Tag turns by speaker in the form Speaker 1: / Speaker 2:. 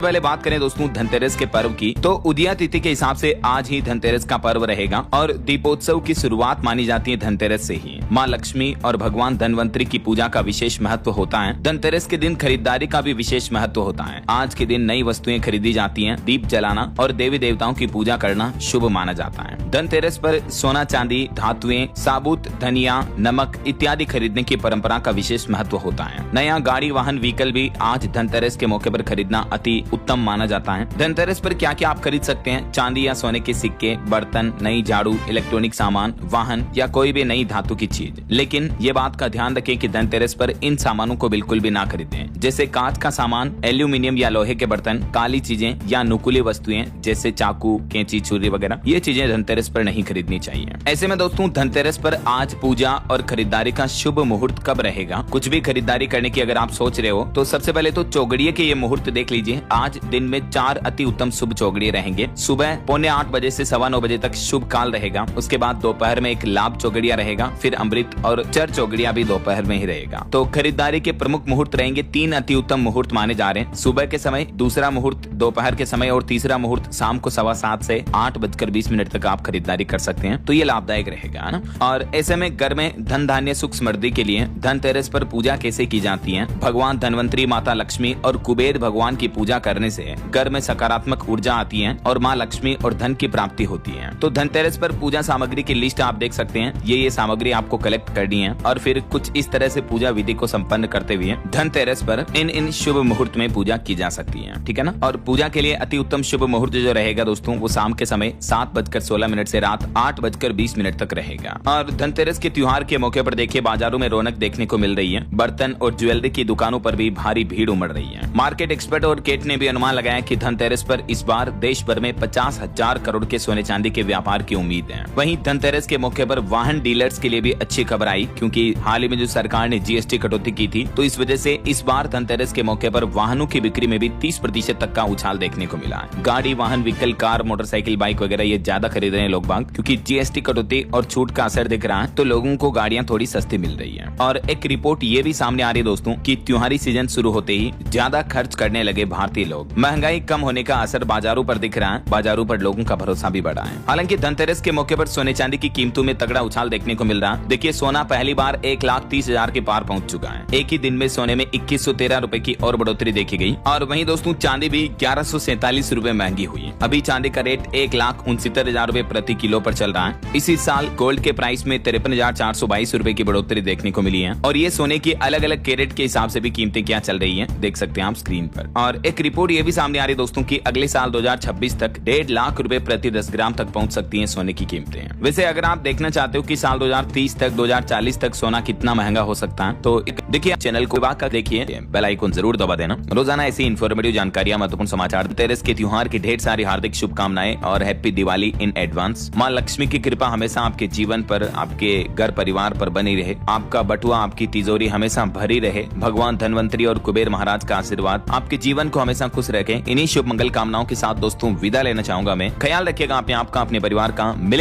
Speaker 1: पहले बात करें दोस्तों धनतेरस के पर्व की, तो उदया तिथि के हिसाब से आज ही धनतेरस का पर्व रहेगा और दीपोत्सव की शुरुआत मानी जाती है धनतेरस से ही। माँ लक्ष्मी और भगवान धनवंतरी की पूजा का विशेष महत्व होता है। धनतेरस के दिन खरीदारी का भी विशेष महत्व होता है। आज के दिन नई वस्तुएं खरीदी जाती हैं, दीप जलाना और देवी देवताओं की पूजा करना शुभ माना जाता है। धनतेरस पर सोना चांदी, धातुएं, साबुत, धनिया, नमक इत्यादि खरीदने की परंपरा का विशेष महत्व होता है। नया गाड़ी वाहन व्हीकल भी आज धनतेरस के मौके पर खरीदना अति उत्तम माना जाता है। धनतेरस पर क्या क्या आप खरीद सकते हैं? चांदी या सोने के सिक्के, बर्तन, नई झाड़ू, इलेक्ट्रॉनिक सामान, वाहन या कोई भी नई धातु की चीज। लेकिन ये बात का ध्यान रखें कि धनतेरस पर इन सामानों को बिल्कुल भी ना खरीदें, जैसे कांच का सामान, एल्यूमिनियम या लोहे के बर्तन, काली चीजें या नुकीली वस्तुएं जैसे चाकू, कैंची, छुरी वगैरह, ये चीजें धनतेरस पर नहीं खरीदनी चाहिए। ऐसे में दोस्तों धनतेरस पर आज पूजा और खरीदारी का शुभ मुहूर्त कब रहेगा? कुछ भी खरीदारी करने की अगर आप सोच रहे हो तो सबसे पहले तो चौगड़िए के ये मुहूर्त देख लीजिए। आज दिन में 4 अति उत्तम शुभ चौगड़िए रहेंगे। सुबह 8:45 बजे से 9:15 बजे तक शुभ काल रहेगा। उसके बाद दोपहर में एक लाभ चौगड़िया रहेगा, फिर अमृत और चर चौगड़िया भी दोपहर में ही रहेगा। तो खरीदारी के प्रमुख मुहूर्त रहेंगे 3 अति उत्तम मुहूर्त माने जा रहे हैं। सुबह के समय, दूसरा मुहूर्त दोपहर के समय और तीसरा मुहूर्त शाम को 7:15 से 8:20 तक आप खरीदारी कर सकते हैं। तो ये लाभदायक रहेगा, है ना। और ऐसे में घर में धन धान्य सुख समृद्धि के लिए धनतेरस पर पूजा कैसे की जाती है? भगवान धनवंतरी, माता लक्ष्मी और कुबेर भगवान की पूजा करने से घर में सकारात्मक ऊर्जा आती है और माँ लक्ष्मी और धन की प्राप्ति होती है। तो धनतेरस पर पूजा सामग्री की लिस्ट आप देख सकते हैं। ये सामग्री आपको कलेक्ट करनी है और फिर कुछ इस तरह से पूजा विधि को संपन्न करते हुए धनतेरस पर इन शुभ मुहूर्त में पूजा की जा सकती है, ठीक है ना। और पूजा के लिए अति उत्तम शुभ मुहूर्त जो रहेगा दोस्तों वो शाम के समय 7:16 से रात 8:20 तक रहेगा। और धनतेरस के त्योहार के मौके पर देखिए बाजारों में रौनक देखने को मिल रही है। बर्तन और ज्वेलरी की दुकानों पर भी भारी भीड़ उमड़ रही है। मार्केट एक्सपर्ट और केट ने भी अनुमान लगाया कि धनतेरस पर इस बार देश भर में 50,000 करोड़ के सोने चांदी के व्यापार की उम्मीद है। वहीं धनतेरस के मौके पर वाहन डीलर्स के लिए भी अच्छी खबर आई, क्योंकि हाल ही में जो सरकार ने जीएसटी कटौती की थी, तो इस वजह से इस बार धनतेरस के मौके पर वाहनों की बिक्री में भी 30% तक का उछाल देखने को मिला है। गाड़ी, वाहन, व्हीकल, कार, मोटरसाइकिल, बाइक वगैरह ये ज्यादा खरीद रहे हैं लोग बाग, क्योंकि जीएसटी कटौती और छूट का असर दिख रहा है, तो लोगों को गाड़ियां थोड़ी सस्ती मिल रही है। और एक रिपोर्ट ये भी सामने आ रही है दोस्तों कि त्योहारी सीजन शुरू होते ही ज्यादा खर्च करने लगे भारतीय लोग। महंगाई कम होने का असर बाजारों पर दिख रहा है, बाजारों पर लोगों का भरोसा भी बढ़ा है। हालांकि धनतेरस के मौके पर सोने चांदी की कीमतों में तगड़ा उछाल देखने को मिल रहा है। देखिए सोना पहली बार 1,30,000 के पार पहुंच चुका है। एक ही दिन में सोने में 2113 रुपए की और बढ़ोतरी देखी गई। और वहीं दोस्तों चांदी भी 1147 रुपए महंगी हुई। अभी चांदी का रेट 1,69,000 रुपए प्रति किलो पर चल रहा है। इसी साल गोल्ड के प्राइस में 53,422 रुपए की बढ़ोतरी देखने को मिली है। और ये सोने की अलग अलग कैरेट के हिसाब से भी कीमतें क्या चल रही है देख सकते हैं आप स्क्रीन पर। और एक रिपोर्ट ये भी सामने आ रही है दोस्तों कि अगले साल 2026 तक 1.5 लाख रुपए प्रति 10 ग्राम तक पहुंच सकती हैं सोने की कीमतें। वैसे अगर आप देखना चाहते हो कि साल 2030 तक 2040 तक सोना कितना महंगा हो सकता है, तो देखिए चैनल को देखिए, बेल आइकन जरूर दबा देना। रोजाना ऐसी इन्फॉर्मेटिव जानकारियां, महत्वपूर्ण समाचार, धनतेरस के त्योहार की ढेर सारी हार्दिक शुभकामनाएं और हैप्पी दिवाली इन एडवांस। माँ लक्ष्मी की कृपा हमेशा आपके जीवन पर, आपके घर परिवार पर बनी रहे। आपका बटुआ, आपकी तिजोरी हमेशा भरी रहे। भगवान धनवंतरी और कुबेर महाराज का आशीर्वाद आपके जीवन को हमेशा खुश रखे। इन्हीं शुभ मंगल कामनाओं के साथ दोस्तों विदा लेना चाहूंगा मैं। ख्याल रखिएगा अपने आप का, अपने परिवार का। मिले